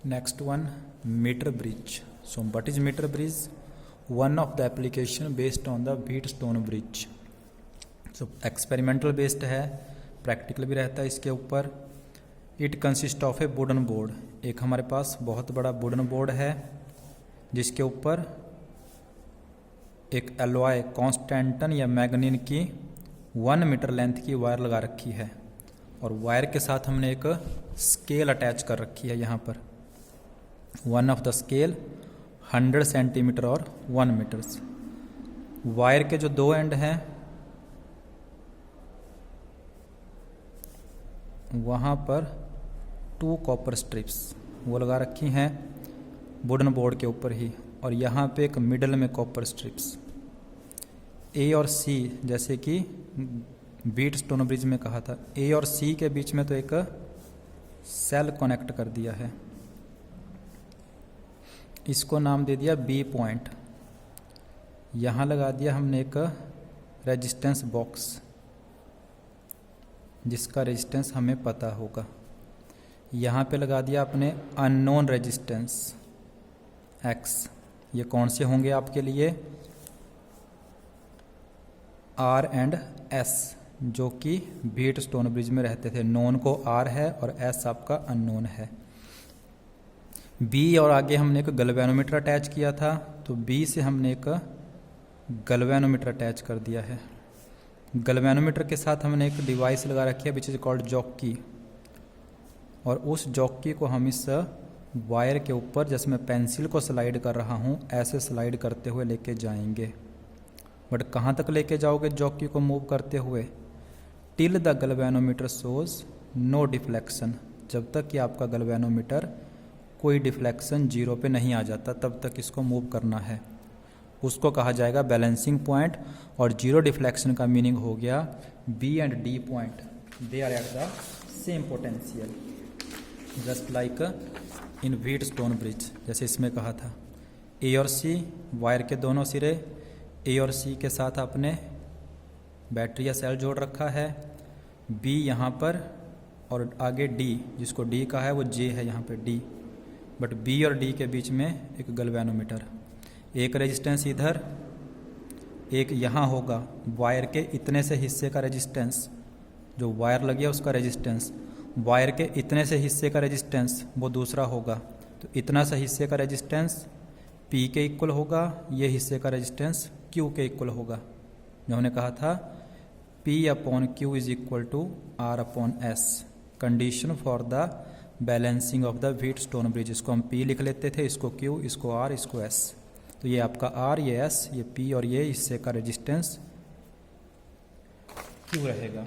Next one, meter bridge. So what is meter bridge? One of the application based on the Wheatstone bridge. So experimental based है, practical भी रहता है इसके ऊपर. It consist of A wooden board. एक हमारे पास बहुत बड़ा वुडन बोर्ड है जिसके ऊपर एक एलॉय कॉन्स्टेंटन या मैग्नीन की 1 मीटर लेंथ की वायर लगा रखी है और वायर के साथ हमने एक स्केल अटैच कर रखी है यहाँ पर. One of the scale 100 centimetre और 1 मीटर्स. वायर के जो दो एंड हैं वहाँ पर 2 कॉपर स्ट्रिप्स वो लगा रखी हैं वुडन बोर्ड के ऊपर ही, और यहाँ पे एक मिडल में कॉपर स्ट्रिप्स. ए और सी, जैसे कि व्हीटस्टोन ब्रिज में कहा था, ए और सी के बीच में तो एक सेल कनेक्ट कर दिया है. इसको नाम दे दिया बी पॉइंट. यहाँ लगा दिया हमने एक रेजिस्टेंस बॉक्स जिसका रेजिस्टेंस हमें पता होगा. यहाँ पे लगा दिया अपने अननोन रेजिस्टेंस एक्स. ये कौन से होंगे आपके लिए? आर एंड एस, जो कि व्हीटस्टोन ब्रिज में रहते थे. नोन को आर है और एस आपका अननोन है. बी और आगे हमने एक गैल्वेनोमीटर अटैच किया था, तो बी से हमने एक गैल्वेनोमीटर अटैच कर दिया है. गैल्वेनोमीटर के साथ हमने एक डिवाइस लगा रखी है विच इज कॉल्ड जॉकी, और उस जॉकी को हम इस वायर के ऊपर, जैसे मैं पेंसिल को स्लाइड कर रहा हूँ, ऐसे स्लाइड करते हुए लेके जाएंगे. बट कहाँ तक लेके जाओगे जॉकी को मूव करते हुए? Till the galvanometer shows no deflection. जब तक कि आपका गैल्वेनोमीटर कोई डिफ्लेक्शन जीरो पे नहीं आ जाता तब तक इसको मूव करना है. उसको कहा जाएगा बैलेंसिंग पॉइंट. और जीरो डिफ्लेक्शन का मीनिंग हो गया B and D point, they are at the same potential, just like in Wheatstone bridge. जैसे इसमें कहा था ए और सी, वायर के दोनों सिरे ए और सी के साथ आपने बैटरी या सेल जोड़ रखा है. बी यहाँ पर और आगे डी, जिसको डी का है वो जे है यहाँ पे डी. बट बी और डी के बीच में एक गैल्वेनोमीटर. एक रेजिस्टेंस इधर, एक यहाँ होगा. वायर के इतने से हिस्से का रेजिस्टेंस, जो वायर लगी है उसका रेजिस्टेंस, वायर के इतने से हिस्से का रेजिस्टेंस वो दूसरा होगा. तो इतना सा हिस्से का रेजिस्टेंस P के इक्वल होगा, ये हिस्से का रेजिस्टेंस Q के इक्वल होगा. जो हमने कहा था P upon Q is equal to R upon S, condition for the balancing of the Wheatstone bridge. इसको हम P लिख लेते थे, इसको Q, इसको R, इसको S. तो ये आपका R, ये S, ये P और ये हिस्से का रेजिस्टेंस Q रहेगा.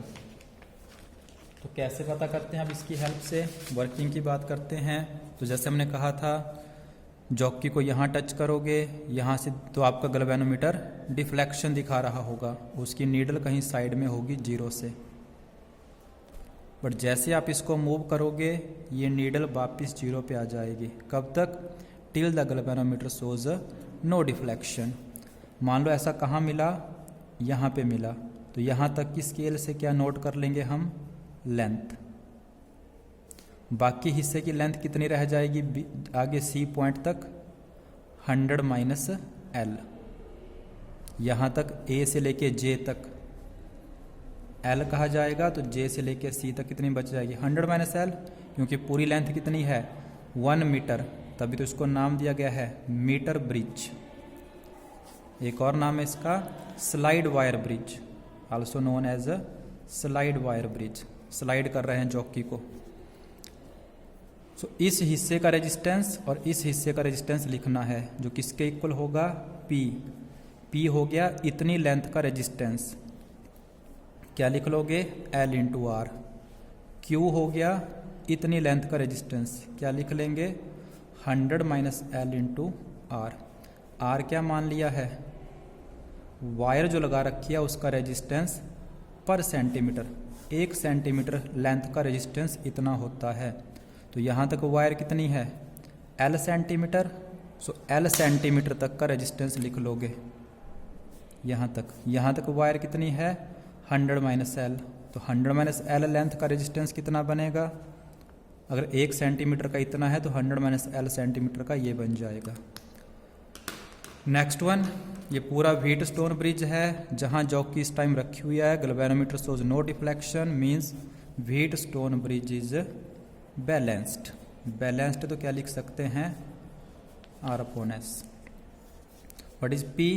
तो कैसे पता करते हैं? अब इसकी हेल्प से वर्किंग की बात करते हैं. तो जैसे हमने कहा था जॉकी को यहाँ टच करोगे, यहाँ से तो आपका गैल्वेनोमीटर डिफ्लेक्शन दिखा रहा होगा, उसकी नीडल कहीं साइड में होगी जीरो से. बट जैसे आप इसको मूव करोगे ये नीडल वापस जीरो पे आ जाएगी. कब तक? Till the galvanometer shows no deflection. मान लो ऐसा कहाँ मिला? यहाँ पे मिला. तो यहाँ तक की स्केल से क्या नोट कर लेंगे हम? लेंथ. बाकी हिस्से की लेंथ कितनी रह जाएगी आगे सी पॉइंट तक? 100 माइनस एल. यहाँ तक ए से लेके जे तक एल कहा जाएगा, तो जे से लेके सी तक कितनी बच जाएगी? 100 माइनस एल, क्योंकि पूरी लेंथ कितनी है? 1 मीटर. तभी तो इसको नाम दिया गया है मीटर ब्रिज. एक और नाम है इसका slide wire bridge, also known as a slide wire bridge. Slide कर रहे हैं जॉकी को. सो इस हिस्से का रेजिस्टेंस और इस हिस्से का रेजिस्टेंस लिखना है, जो किसके इक्वल होगा? P. P हो गया इतनी लेंथ का रेजिस्टेंस. क्या लिख लोगे? L into are. Q हो गया इतनी लेंथ का रेजिस्टेंस. क्या लिख लेंगे? 100 minus L into R. R क्या मान लिया है? वायर जो लगा रखी है उसका रेजिस्टेंस पर सेंटीमीटर. 1 सेंटीमीटर लेंथ का रेजिस्टेंस इतना होता है. तो यहाँ तक वायर कितनी है? L centimetre. So L centimetre तक का रेजिस्टेंस लिख लोगे. यहाँ तक वायर कितनी है? 100 माइनस एल. तो 100 माइनस एल लेंथ का रेजिस्टेंस कितना बनेगा? अगर 1 सेंटीमीटर का इतना है तो 100 माइनस एल सेंटीमीटर का ये बन जाएगा। नेक्स्ट वन, ये पूरा व्हीट स्टोन ब्रिज है जहाँ जॉकी इस टाइम रखी हुई है। Galvanometer shows no deflection, means Wheatstone bridge is balanced. Balanced तो क्या लिख सकते हैं, R upon S. What is P,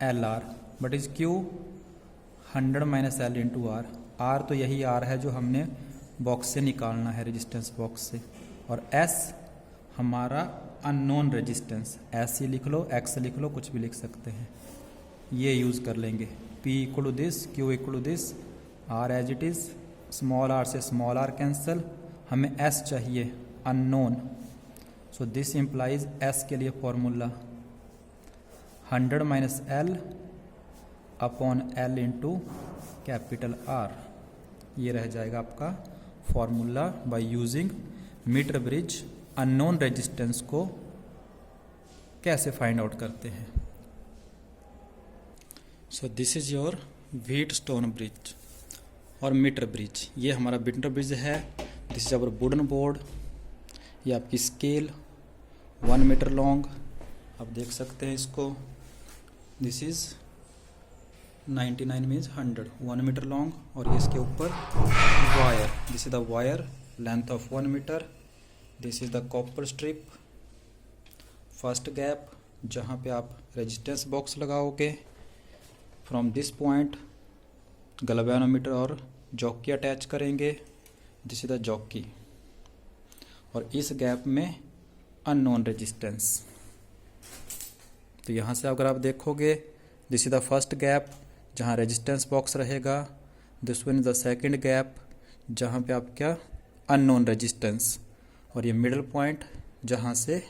L R. What is Q, 100 minus L into R. R तो यही आर है जो हमने बॉक्स से निकालना है, रेजिस्टेंस बॉक्स से। और एस हमारा अननोन रेजिस्टेंस, एस ही लिख लो, एक्स लिख लो, कुछ भी लिख सकते हैं, ये यूज़ कर लेंगे। P equal to this, Q equal to this, R as it is, small r से स्मॉल r कैंसिल, हमें S चाहिए unknown. So this implies S के लिए formula 100 minus L upon L into capital R। ये रह जाएगा आपका formula by using metre bridge. Unknown resistance को कैसे फाइंड आउट करते हैं। So this is your Wheatstone bridge और मीटर ब्रिज। ये हमारा मीटर ब्रिज है। This is our wooden board. ये आपकी स्केल 1 मीटर लॉन्ग, आप देख सकते हैं इसको। This is 99 means 100, 1 metre long. और ये इसके ऊपर wire, this is the wire length of 1 metre. This is the copper strip, first gap जहाँ पे आप रेजिस्टेंस बॉक्स लगाओगे। फ्रॉम दिस पॉइंट गैल्वेनोमीटर और जॉकी अटैच करेंगे। This is the jockey. और इस गैप में अननोन रेजिस्टेंस। तो यहाँ से अगर आप देखोगे, this is the first gap जहाँ रेजिस्टेंस बॉक्स रहेगा। This one is the second gap जहाँ पे आप क्या, अननोन रेजिस्टेंस। और ये मिडल पॉइंट जहाँ से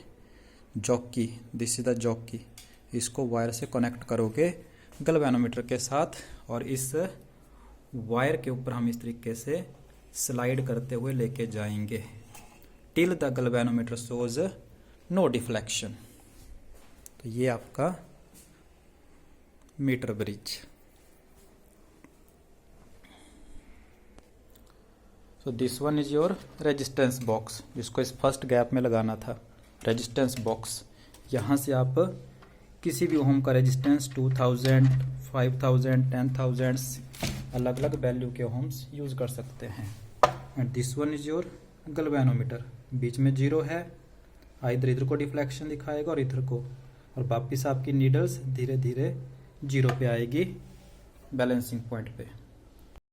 jockey, this is the jockey, इसको वायर से कनेक्ट करोगे गैल्वेनोमीटर के साथ। और इस वायर के ऊपर हम इस तरीके से स्लाइड करते हुए लेके जाएंगे till the galvanometer shows no deflection. तो ये आपका metre bridge. So this one is your resistance box, जिसको इस फर्स्ट गैप में लगाना था। रेजिस्टेंस बॉक्स, यहाँ से आप किसी भी ओम का रेजिस्टेंस 2000, 5000, 10,000 अलग अलग वैल्यू के ओम्स यूज़ कर सकते हैं। And this one is your galvanometer. बीच में 0 है, इधर को डिफ्लेक्शन दिखाएगा और इधर को। और वापिस आपकी नीडल्स धीरे धीरे 0 पे आएगी बैलेंसिंग पॉइंट पे।